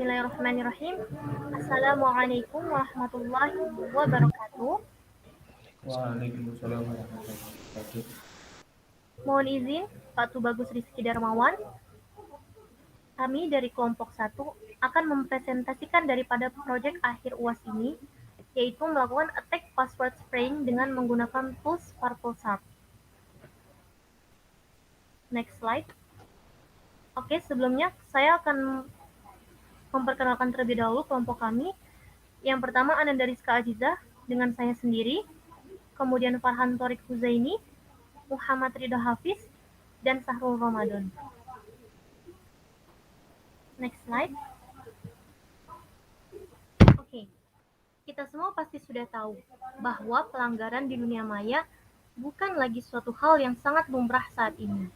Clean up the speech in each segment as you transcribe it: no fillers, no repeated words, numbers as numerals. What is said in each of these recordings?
Bismillahirrahmanirrahim. Assalamualaikum warahmatullahi wabarakatuh. Waalaikumsalam warahmatullahi wabarakatuh. Mohon izin, Pak Tubagus Rizky Darmawan. Kami dari kelompok 1 akan mempresentasikan daripada proyek akhir UAS ini, yaitu melakukan attack password spraying dengan menggunakan tools PurpleSharp. Next slide. Oke, sebelumnya saya akan memperkenalkan terlebih dahulu kelompok kami. Yang pertama Ananda Rizka Azizah dengan saya sendiri, kemudian Farhan Torik Huzaini, Muhammad Ridho Hafiz, dan Sahrul Ramadan. Next slide. Oke, kita semua pasti sudah tahu bahwa pelanggaran di dunia maya bukan lagi suatu hal yang sangat lumrah saat ini.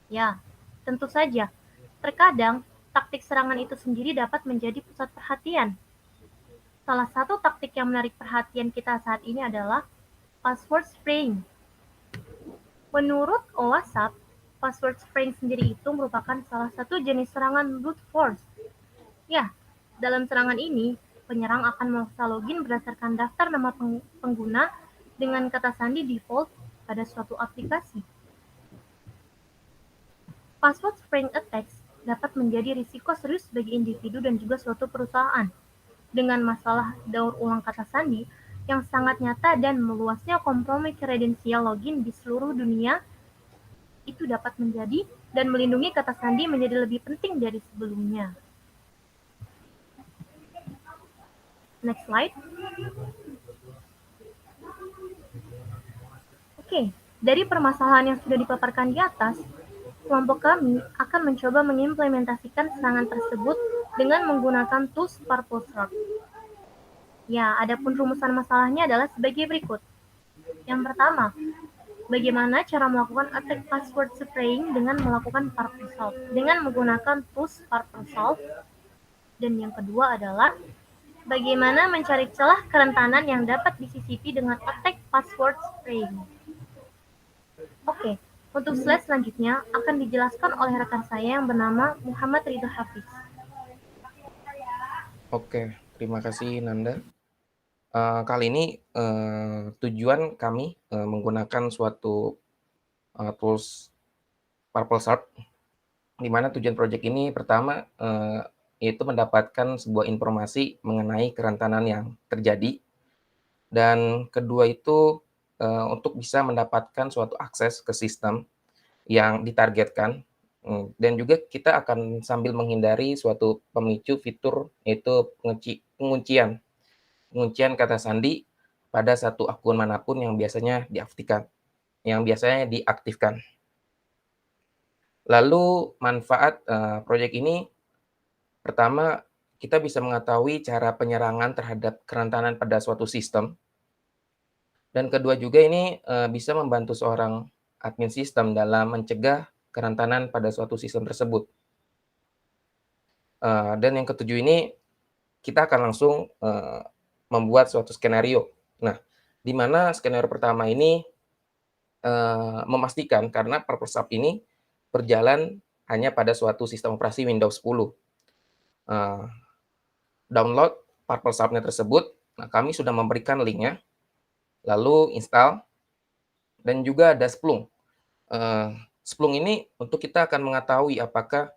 Ya, tentu saja, terkadang taktik serangan itu sendiri dapat menjadi pusat perhatian. Salah satu taktik yang menarik perhatian kita saat ini adalah password spraying. Menurut OWASP, password spraying sendiri itu merupakan salah satu jenis serangan brute force. Ya, dalam serangan ini, penyerang akan memaksa login berdasarkan daftar nama pengguna dengan kata sandi default pada suatu aplikasi. Password spraying attacks dapat menjadi risiko serius bagi individu dan juga suatu perusahaan. Dengan masalah daur ulang kata sandi yang sangat nyata dan meluasnya kompromi kredensial login di seluruh dunia, itu dapat menjadi dan melindungi kata sandi menjadi lebih penting dari sebelumnya. Next slide. Oke, dari permasalahan yang sudah dipaparkan di atas, kelompok kami akan mencoba mengimplementasikan serangan tersebut dengan menggunakan tools PurpleSharp. Ya, adapun rumusan masalahnya adalah sebagai berikut. Yang pertama, bagaimana cara melakukan attack password spraying dengan melakukan PurpleSharp dengan menggunakan tools PurpleSharp. Dan yang kedua adalah bagaimana mencari celah kerentanan yang dapat disisipi dengan attack password spraying. Oke, untuk slide selanjutnya akan dijelaskan oleh rekan saya yang bernama Muhammad Ridho Hafiz. Oke, terima kasih Nanda. Kali ini tujuan kami menggunakan suatu tools PurpleSharp, di mana tujuan proyek ini pertama yaitu mendapatkan sebuah informasi mengenai kerentanan yang terjadi, dan kedua itu untuk bisa mendapatkan suatu akses ke sistem yang ditargetkan, dan juga kita akan sambil menghindari suatu pemicu fitur, yaitu penguncian kata sandi pada satu akun manapun yang biasanya diaktifkan. Lalu manfaat proyek ini, pertama, kita bisa mengetahui cara penyerangan terhadap kerentanan pada suatu sistem, dan kedua juga ini bisa membantu seorang admin sistem dalam mencegah kerentanan pada suatu sistem tersebut. Dan yang ketujuh ini, kita akan langsung membuat suatu skenario. Nah, di mana skenario pertama ini memastikan karena PurpleSharp ini berjalan hanya pada suatu sistem operasi Windows 10. Download PurpleSharp-nya tersebut, nah kami sudah memberikan linknya, lalu install, dan juga ada Splunk. Splunk ini untuk kita akan mengetahui apakah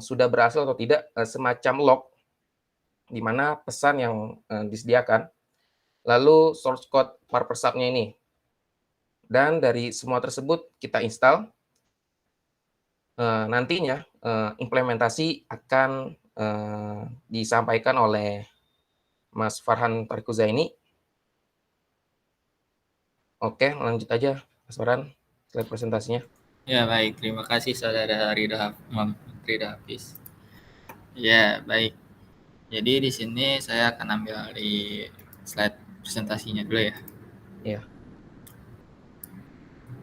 sudah berhasil atau tidak semacam log, di mana pesan yang disediakan, lalu source code PurpleSharp-nya ini. Dan dari semua tersebut kita install. Nantinya implementasi akan disampaikan oleh Mas Farhan Torik Huzaini. Oke, lanjut aja Mas Farhan, slide presentasinya. Ya, baik. Terima kasih Saudara Muhammad Ridho Hafiz. Ya, baik. Jadi di sini saya akan ambil di slide presentasinya dulu ya. Ya.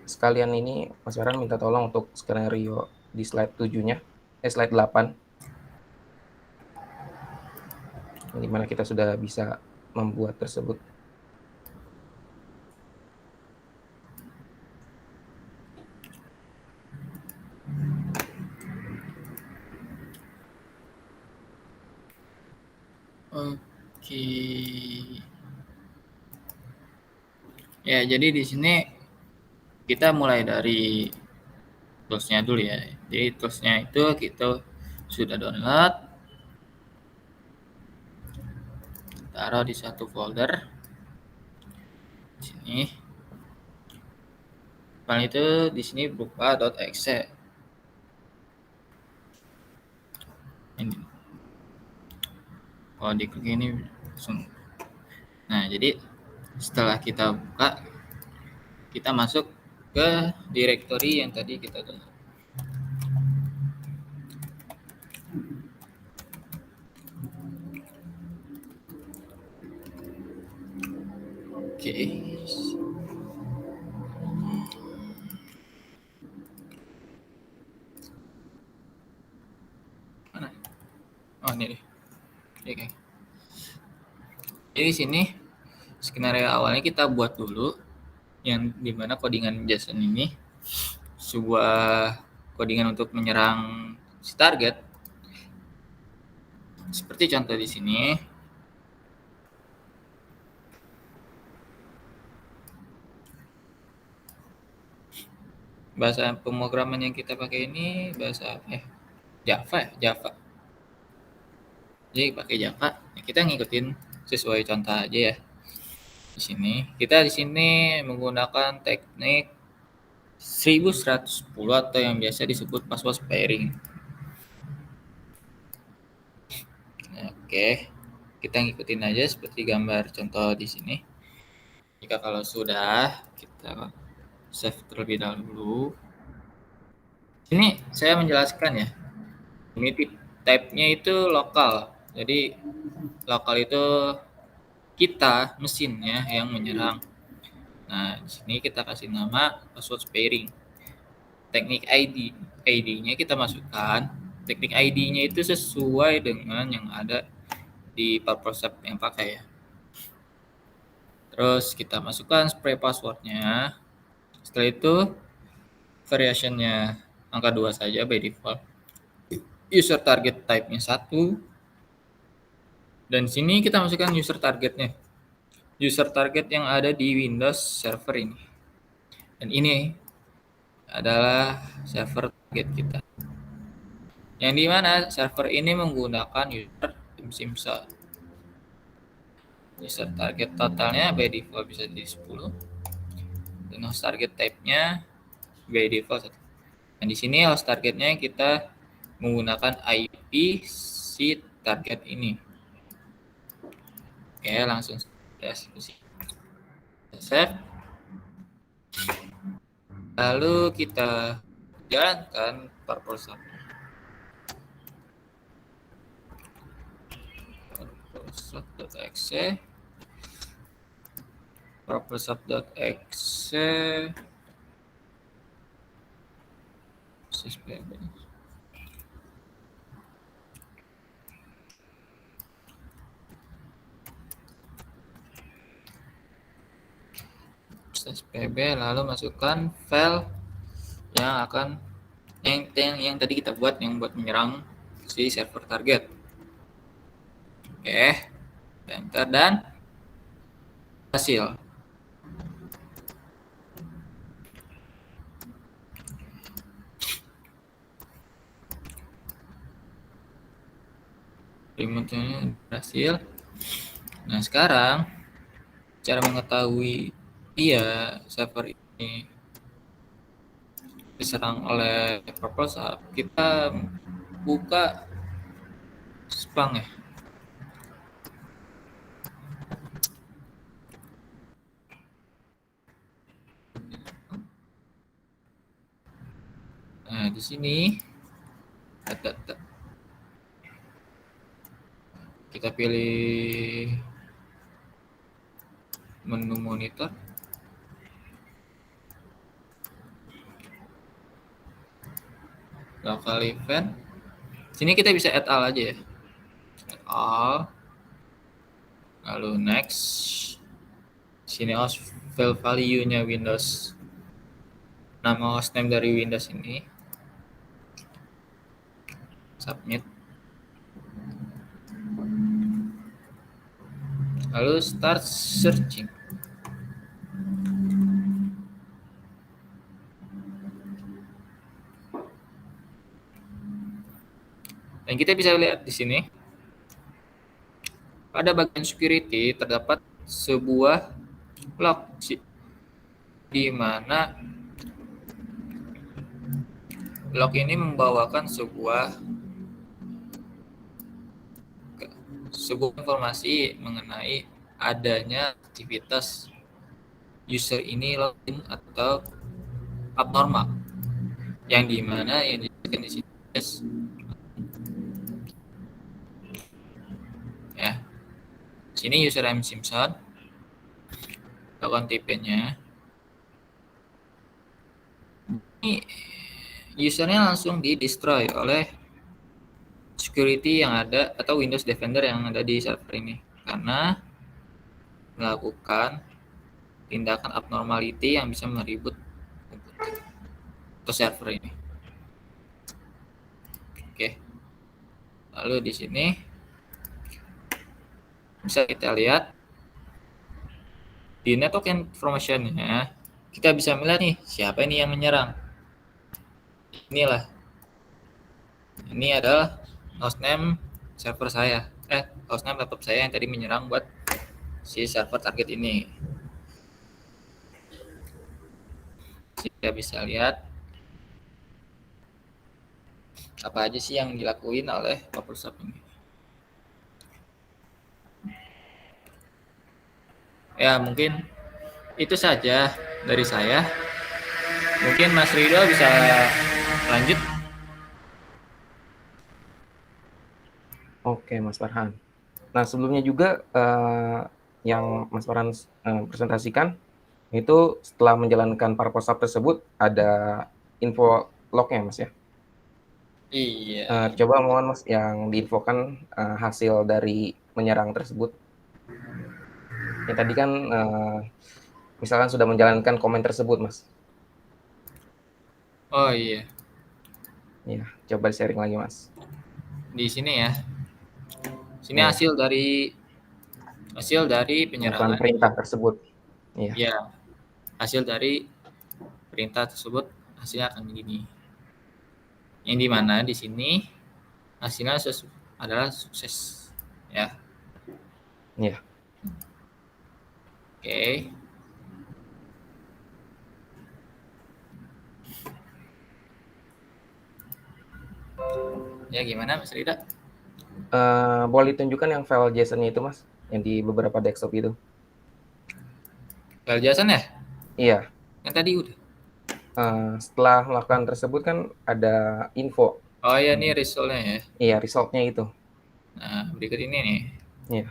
Sekalian ini Mas Farhan minta tolong untuk skenario di slide 7-nya, slide 8. Di mana kita sudah bisa membuat tersebut. Oke. Ya, jadi di sini kita mulai dari toolsnya dulu ya. Jadi toolsnya itu kita sudah download, taruh di satu folder di sini. File itu di sini berupa .exe. Ini. Kalau diklik ini langsung. Nah, jadi setelah kita buka, kita masuk ke directory yang tadi kita download. Oke. Mana? Oh, ini deh. Oke. Jadi di sini skenario awalnya kita buat dulu yang dimana codingan JSON ini sebuah codingan untuk menyerang si target. Seperti contoh di sini. Bahasa pemrograman yang kita pakai ini bahasa Java. Jadi pakai Java, ya kita ngikutin sesuai contoh aja ya. Di sini menggunakan teknik 1110 atau yang biasa disebut password pairing. Oke, kita ngikutin aja seperti gambar contoh di sini. Jika kalau sudah, kita save terlebih dahulu. Ini saya menjelaskan ya. Ini type-nya itu lokal. Jadi lokal itu kita mesinnya yang menyerang. Nah, di sini kita kasih nama password pairing. Teknik ID-nya kita masukkan. Teknik ID-nya itu sesuai dengan yang ada di purpose yang pakai ya. Terus kita masukkan spray passwordnya. Setelah itu variationnya angka 2 saja by default. User target type-nya 1. Dan sini kita masukkan user targetnya. User target yang ada di Windows Server ini. Dan ini adalah server target kita. Yang dimana server ini menggunakan user Simsa. User target totalnya by default bisa jadi 10. Dan host target type-nya by default 1. Dan di sini host targetnya kita menggunakan IP si target ini. Oke, langsung eksekusi. Save. Lalu kita jalankan purpose purpose.exe purpose.exe pb, lalu masukkan file yang tadi kita buat yang buat menyerang si server target. Oke, enter dan hasil. Remote-nya berhasil. Nah, sekarang cara mengetahui server ini diserang oleh purpose, kita buka Splunk ya. Nah, di sini kita pilih menu monitor. Local event. Sini kita bisa add all aja ya. Add all. Lalu next. Sini host file value-nya Windows. Nama hostname dari Windows ini. Submit. Lalu start searching. Dan kita bisa lihat di sini pada bagian security terdapat sebuah log di mana log ini membawakan sebuah informasi mengenai adanya aktivitas user ini login atau abnormal, yang dimana yang disebutkan di sini ya. Sini user M Simpson, lakukan TP-nya. Ini usernya langsung di destroy oleh security yang ada atau Windows Defender yang ada di server ini karena melakukan tindakan abnormality yang bisa meribut komputer atau server ini. Oke. Lalu di sini bisa kita lihat di network information-nya kita bisa melihat nih siapa ini yang menyerang. Inilah. Ini adalah hostname server saya. Hostname laptop saya yang tadi menyerang buat si server target ini. Kita bisa lihat apa aja sih yang dilakuin oleh PurpleShop ini. Ya, mungkin itu saja dari saya. Mungkin Mas Ridho bisa lanjut. Oke, Mas Farhan. Nah, sebelumnya juga yang Mas Farhan presentasikan itu setelah menjalankan PurpleShop tersebut ada info lognya, Mas ya. Iya. Coba mohon Mas yang diinfokan hasil dari menyerang tersebut. Yang tadi kan misalkan sudah menjalankan komen tersebut, Mas. Oh iya. Ya, coba sharing lagi, Mas. Di sini ya. Sini Iya. hasil dari Melakukan penyerangan perintah tersebut. Iya. ya. Hasil dari perintah tersebut hasilnya akan begini. Yang dimana di sini hasilnya adalah sukses ya. Iya. Oke. Ya gimana Mas Rida? Boleh ditunjukkan yang file JSON-nya itu, Mas, yang di beberapa desktop itu. File JSON ya? Iya. Yang tadi udah. Setelah melakukan tersebut kan ada info. Oh ya, ini result-nya ya. Iya, result-nya itu. Nah, berikut ini nih. Iya.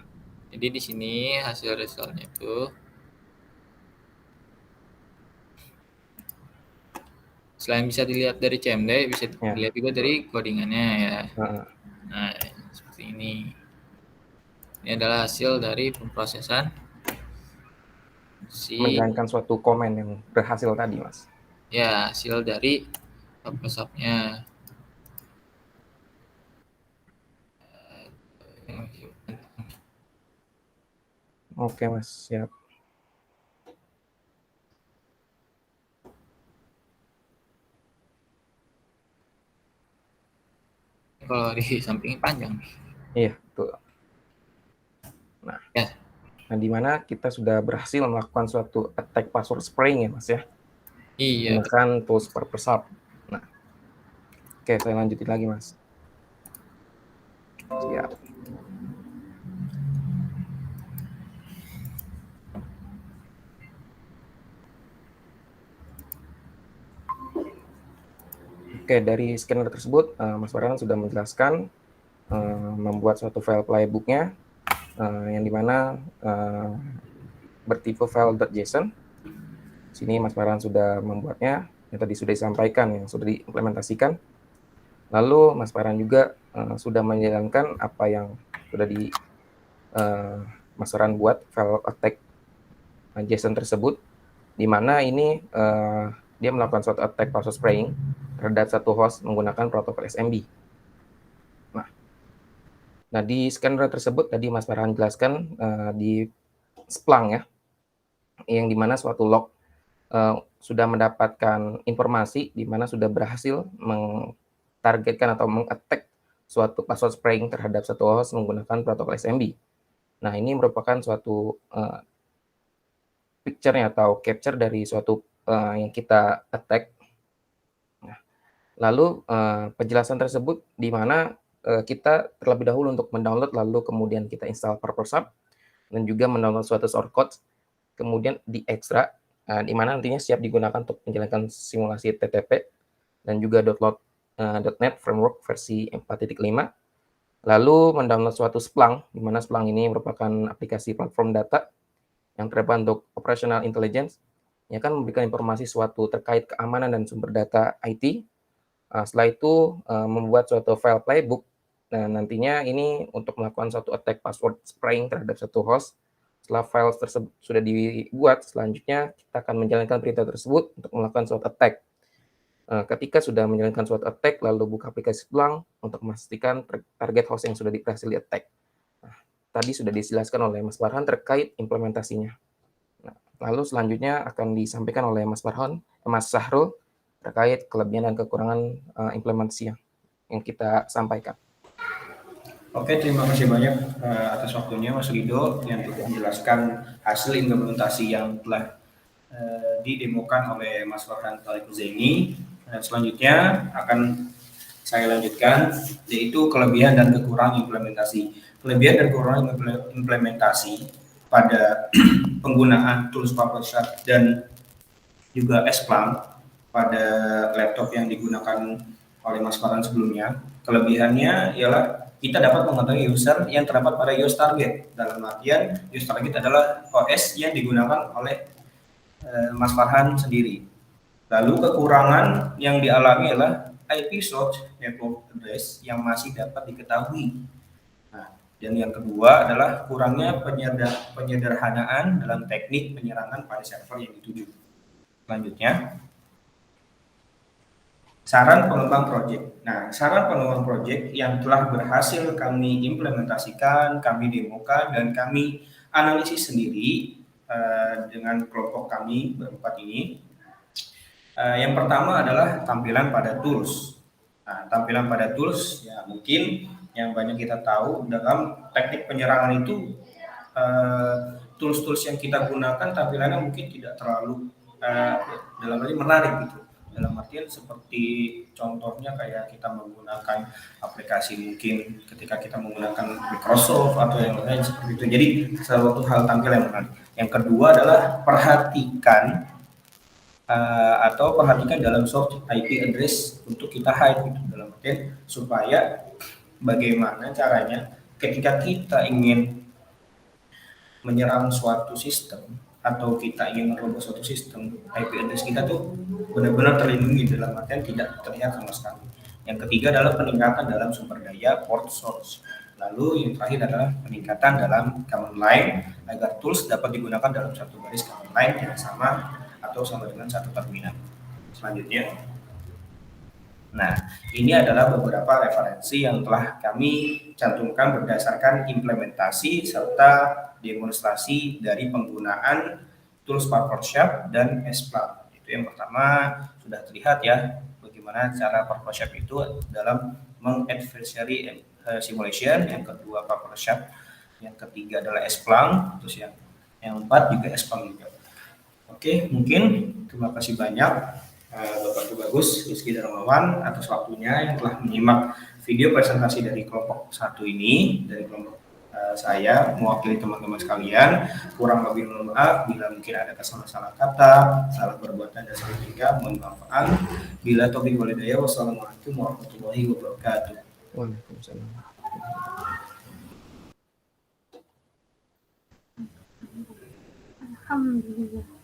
Jadi di sini hasil result-nya itu selain bisa dilihat dari CMD, bisa dilihat juga dari codingannya ya. Nah, seperti ini. Ini adalah hasil dari pemrosesan menjalankan suatu komen yang berhasil tadi, Mas. Ya, hasil dari PurpleShop-nya. Oke, Mas, siap. Kalau di samping panjang. Iya, betul. Nah, ya. Nah, di mana kita sudah berhasil melakukan suatu attack password spraying ya, Mas ya. Iya. Menggunakan tools PurpleShop. Nah, oke, saya lanjutin lagi, Mas. Siap. Oke, dari scanner tersebut, Mas Farhan sudah menjelaskan membuat suatu file playbook-nya yang dimana bertipe file.json. Sini Mas Farhan sudah membuatnya, yang tadi sudah disampaikan, yang sudah diimplementasikan. Lalu Mas Farhan juga sudah menjalankan apa yang sudah Mas Farhan buat file attack JSON tersebut, di mana ini dia melakukan suatu attack password spraying terhadap satu host menggunakan protokol SMB. Nah, Nah, di skenario tersebut tadi Mas Farhan jelaskan di Splunk ya, yang dimana suatu log sudah mendapatkan informasi di mana sudah berhasil targetkan atau meng-attack suatu password spraying terhadap satu host menggunakan protokol SMB. Nah, ini merupakan suatu picture-nya atau capture dari suatu yang kita attack. Nah, lalu penjelasan tersebut di mana kita terlebih dahulu untuk mendownload, lalu kemudian kita install PurpleShop dan juga mendownload suatu shortcode, kemudian diekstrak, di mana nantinya siap digunakan untuk menjalankan simulasi TTP dan juga .NET Framework versi 4.5. Lalu mendownload suatu Splunk, di mana Splunk ini merupakan aplikasi platform data yang terdapat untuk operational intelligence, yang akan memberikan informasi suatu terkait keamanan dan sumber data IT. Setelah itu membuat suatu file playbook, dan nantinya ini untuk melakukan suatu attack password spraying terhadap satu host. Setelah file tersebut sudah dibuat, selanjutnya kita akan menjalankan perintah tersebut untuk melakukan suatu attack. Ketika sudah menjalankan suatu attack, lalu buka aplikasi Splunk untuk memastikan target host yang sudah berhasil di-attack. Nah, tadi sudah dijelaskan oleh Mas Farhan terkait implementasinya. Nah, lalu selanjutnya akan disampaikan oleh Mas Sahrul terkait kelebihan dan kekurangan implementasi yang kita sampaikan. Oke, terima kasih banyak atas waktunya Mas Rido yang telah menjelaskan hasil implementasi yang telah didemokan oleh Mas Farhan Tariq Zaini. Selanjutnya akan saya lanjutkan, yaitu kelebihan dan kekurangan implementasi. Kelebihan dan kekurangan implementasi pada penggunaan tools PurpleShop dan juga Splunk pada laptop yang digunakan oleh Mas Farhan sebelumnya. Kelebihannya ialah kita dapat mengetahui user yang terdapat pada use target. Dalam artian use target adalah OS yang digunakan oleh Mas Farhan sendiri. Lalu kekurangan yang dialami adalah IP source network address yang masih dapat diketahui. Nah, dan yang kedua adalah kurangnya penyederhanaan dalam teknik penyerangan pada server yang dituju. Selanjutnya, saran pengembang proyek. Nah, saran pengembang proyek yang telah berhasil kami implementasikan, kami demokan, dan kami analisis sendiri dengan kelompok kami berempat ini. Yang pertama adalah tampilan pada tools. Nah, tampilan pada tools ya mungkin yang banyak kita tahu dalam teknik penyerangan itu tools-tools yang kita gunakan tampilannya mungkin tidak terlalu dalam arti menarik gitu. Dalam artian seperti contohnya kayak kita menggunakan aplikasi mungkin ketika kita menggunakan Microsoft atau yang lain seperti itu. Jadi suatu hal tampil yang menarik. Yang kedua adalah perhatikan dalam source IP address untuk kita hide gitu, dalam artian supaya bagaimana caranya ketika kita ingin menyerang suatu sistem atau kita ingin merubah suatu sistem, IP address kita tuh benar-benar terlindungi, dalam artian tidak terlihat sama sekali. Yang ketiga adalah peningkatan dalam sumber daya port source. Lalu yang terakhir adalah peningkatan dalam command line agar tools dapat digunakan dalam satu baris command line yang sama atau sama dengan satu terminal. Selanjutnya, nah ini adalah beberapa referensi yang telah kami cantumkan berdasarkan implementasi serta demonstrasi dari penggunaan tools PurpleShop dan Splunk. Itu yang pertama sudah terlihat ya bagaimana cara PurpleShop itu dalam meng-adversary simulation, yang kedua PurpleShop, yang ketiga adalah Splunk, terus yang empat juga Splunk juga. Oke, mungkin terima kasih banyak Bapak Tubagus Rizky Darmawan atas waktunya yang telah menyimak video presentasi dari kelompok satu ini, dari kelompok saya mewakili teman-teman sekalian. Kurang lebih mohon maaf bila mungkin ada kesalahan kata, salah perbuatan dan salah tingkah, mohon maaf. Bila taufiq wal hidayah, wassalamualaikum warahmatullahi wabarakatuh. Waalaikumsalam. Alhamdulillah.